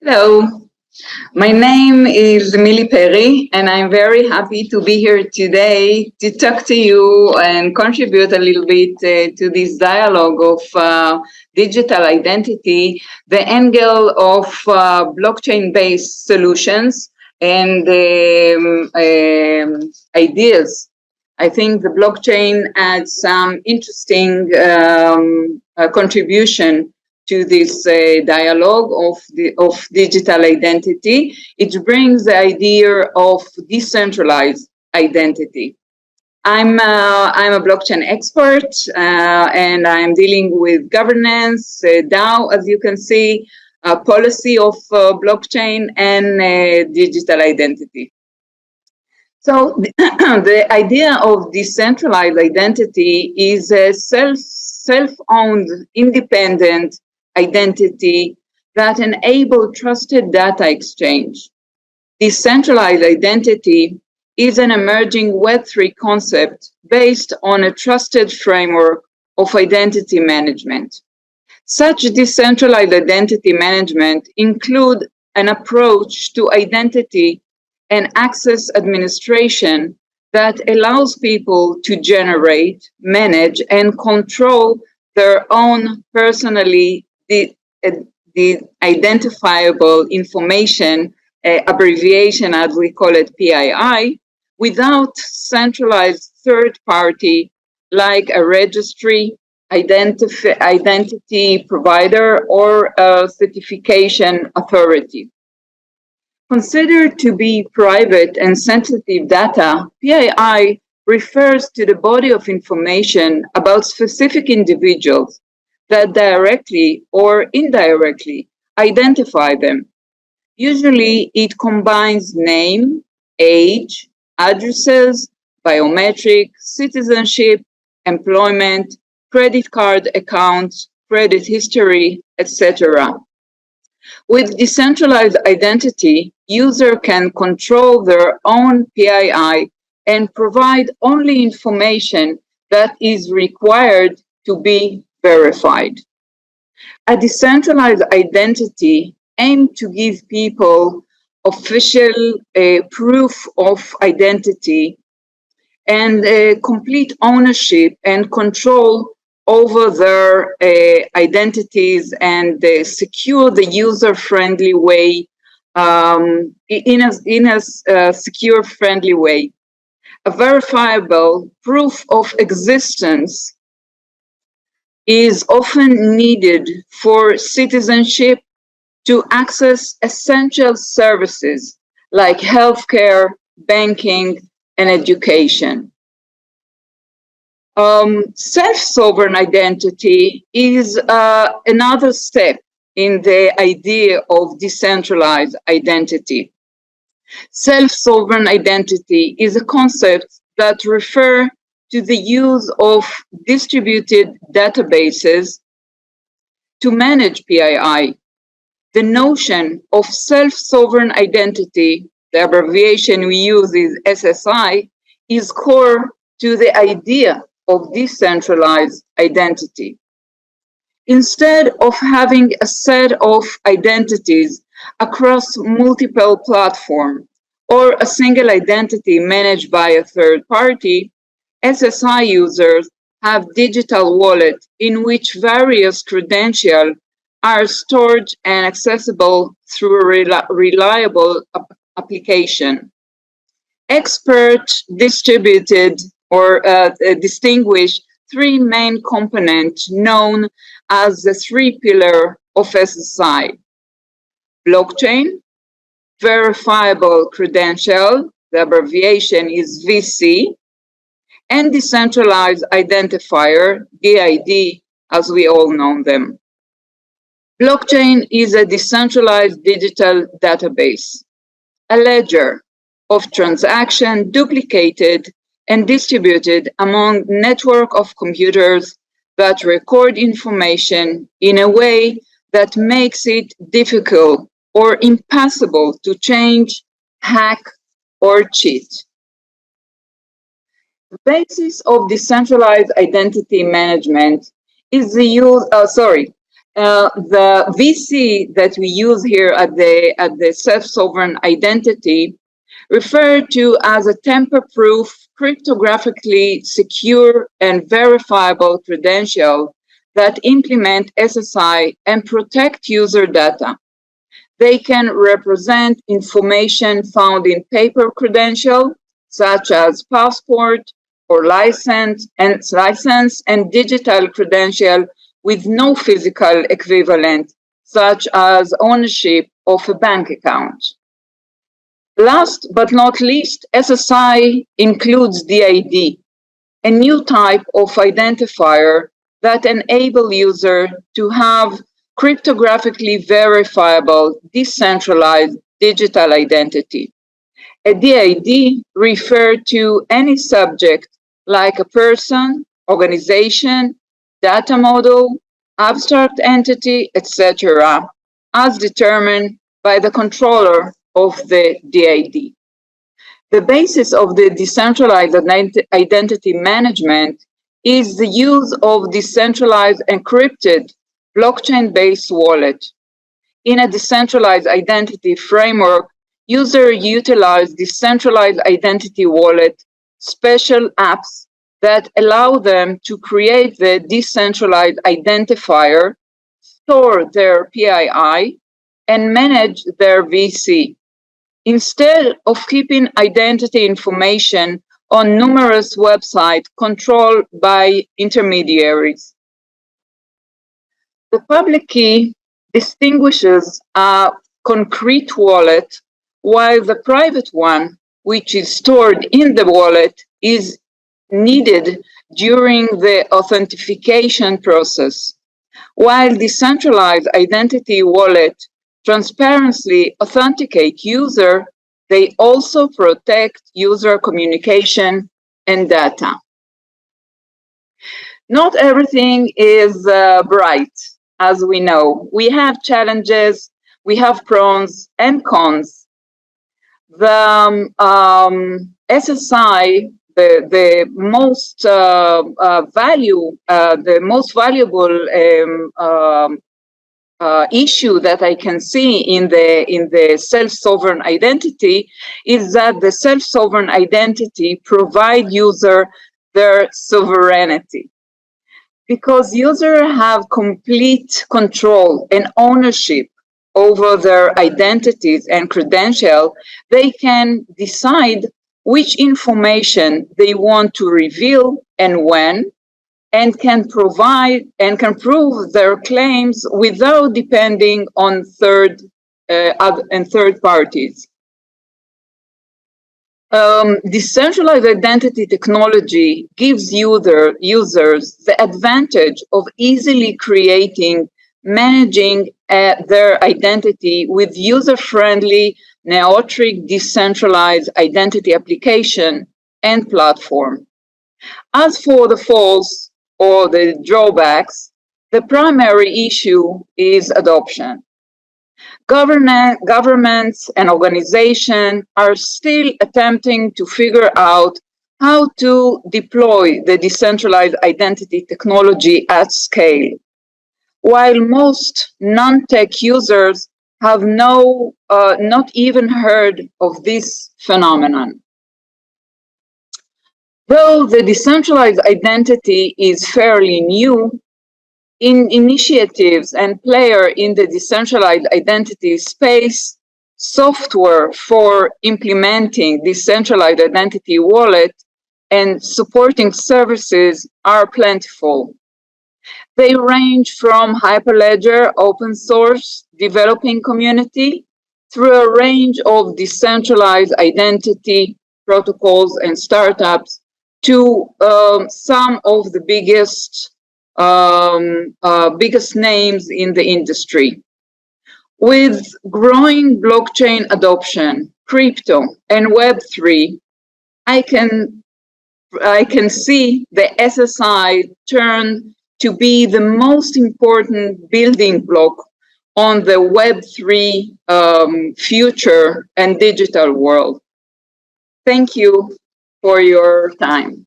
Hello, my name is Millie Perry, and I'm very happy to be here today to talk to you and contribute a little bit to this dialogue of digital identity, the angle of blockchain-based solutions and ideas. I think the blockchain adds some interesting contribution to this dialogue of digital identity. It brings the idea of decentralized identity. I'm a blockchain expert, and I'm dealing with governance, DAO, as you can see, policy of blockchain, and digital identity. So the idea of decentralized identity is a self-owned, independent identity that enable trusted data exchange. Decentralized identity is an emerging Web3 concept based on a trusted framework of identity management. Such decentralized identity management include an approach to identity and access administration that allows people to generate, manage, and control their own personally identifiable information, abbreviation as we call it PII, without centralized third party like a registry, identity provider, or a certification authority. Considered to be private and sensitive data, PII refers to the body of information about specific individuals that directly or indirectly identify them. Usually, it combines name, age, addresses, biometric, citizenship, employment, credit card accounts, credit history, etc. With decentralized identity, user can control their own PII and provide only information that is required to be verified. A decentralized identity aims to give people official proof of identity and complete ownership and control over their identities and secure the user-friendly way, in a secure, friendly way. A verifiable proof of existence is often needed for citizenship to access essential services like healthcare, banking, and education. Self-sovereign identity is another step in the idea of decentralized identity. Self-sovereign identity is a concept that refers to the use of distributed databases to manage PII. The notion of self-sovereign identity, the abbreviation we use is SSI, is core to the idea of decentralized identity. Instead of having a set of identities across multiple platforms or a single identity managed by a third party, SSI users have digital wallets in which various credentials are stored and accessible through a reliable application. Experts distributed or distinguish three main components known as the three pillars of SSI: blockchain, verifiable credential, the abbreviation is VC, and decentralized identifier, DID, as we all know them. Blockchain is a decentralized digital database, a ledger of transactions duplicated and distributed among network of computers that record information in a way that makes it difficult or impossible to change, hack, or cheat. The basis of decentralized identity management is the use, The VC that we use here at the self-sovereign identity referred to as a tamper-proof, cryptographically secure and verifiable credential that implement SSI and protect user data. They can represent information found in paper credential, such as passport or license and digital credential with no physical equivalent, such as ownership of a bank account. Last but not least, SSI includes DID, a new type of identifier that enable user to have cryptographically verifiable decentralized digital identity. A DID refers to any subject like a person, organization, data model, abstract entity, etc., as determined by the controller of the DID. The basis of the decentralized identity management is the use of decentralized encrypted blockchain-based wallet. In a decentralized identity framework, users utilize decentralized identity wallet special apps that allow them to create the decentralized identifier, store their PII, and manage their VC, instead of keeping identity information on numerous websites controlled by intermediaries. The public key distinguishes a concrete wallet, while the private one, which is stored in the wallet, is needed during the authentication process. While decentralized identity wallet transparently authenticate user, they also protect user communication and data. Not everything is bright, as we know. We have challenges, we have pros and cons. The SSI, the most valuable issue that I can see in the self-sovereign identity is that the self-sovereign identity provide user their sovereignty. Because users have complete control and ownership over their identities and credentials, they can decide which information they want to reveal and when, and can provide and can prove their claims without depending on third parties. Decentralized identity technology gives users the advantage of easily creating, managing their identity with user-friendly, neotric decentralized identity application and platform. As for the faults or the drawbacks, the primary issue is adoption. Governments and organizations are still attempting to figure out how to deploy the decentralized identity technology at scale, while most non-tech users have not even heard of this phenomenon. Though the decentralized identity is fairly new, initiatives and players in the decentralized identity space, software for implementing decentralized identity wallet and supporting services are plentiful. They range from Hyperledger open source developing community through a range of decentralized identity protocols and startups to some of the biggest names in the industry. With growing blockchain adoption, crypto, and Web3, I can see the SSI turn to be the most important building block on the Web3 future and digital world. Thank you for your time.